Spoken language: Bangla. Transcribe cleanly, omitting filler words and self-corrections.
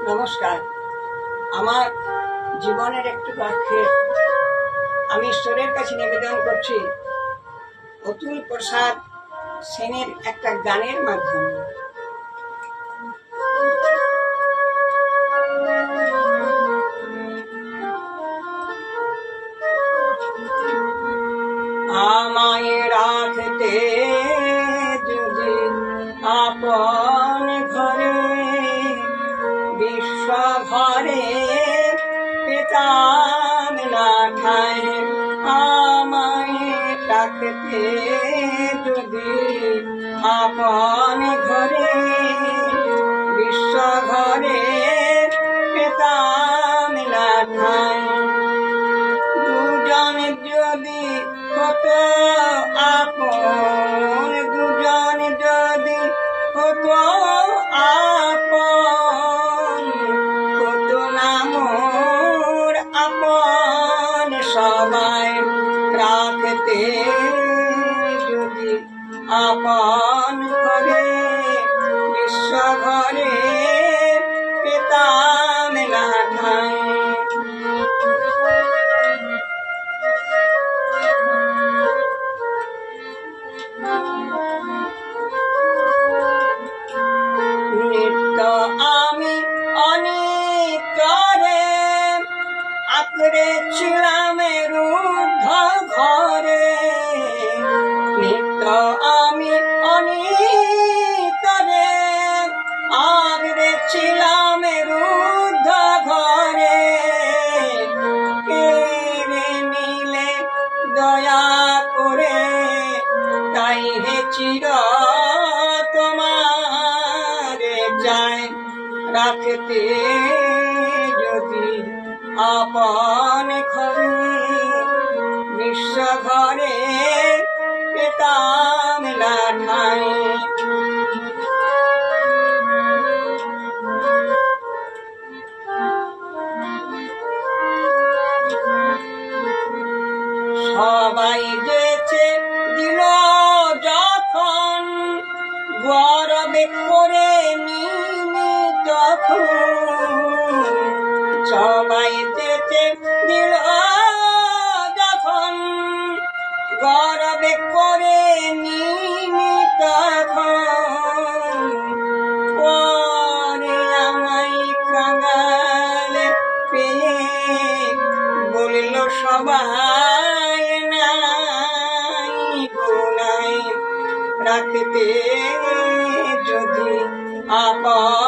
নমস্কার। আমার জীবনের একটু বাক্যে আমি ঈশ্বরের কাছে নিবেদন করছি অতুল প্রসাদ সেনের একটা গানের মাধ্যমে। আমায় রাখতে যদি আপন ঘরে বিশ্ব ঘরে পেতাম না ঠাই, আমায় রাখতে যদি আপন ঘরে বিশ্ব ঘরে পেতাম না ঠাই, দুজন যদি হতো আপন, দুজন যদি হতো আপন, হতো না মোর আপন সবাই রাখতে যদি আপন ঘরে বিশ্ব ঘরে পেতাম না ঠাই। নিত্য আমি অনিত্যরে আঁকড়ে ছিলাম রুদ্ধ ঘরে, নিত্য আমি অনিত্যরে আঁকড়ে ছিলাম রুদ্ধ ঘরে, কেড়ে নিলে দয়া করে তাই হে চির তোমারে চাই, রাখতে যদি আপন ঘরে বিশ্ব ঘরে পেতাম না ঠাই। সবাই যেচে দিল যখন গর্বে করে নিনি তখন, সবাই যেচে দিল যখন গর্বে করে নিনি তখন, পরে আমায় কাঙাল পেয়ে বলিল সবাই নাই গুনাই, রাখতে যদি আপন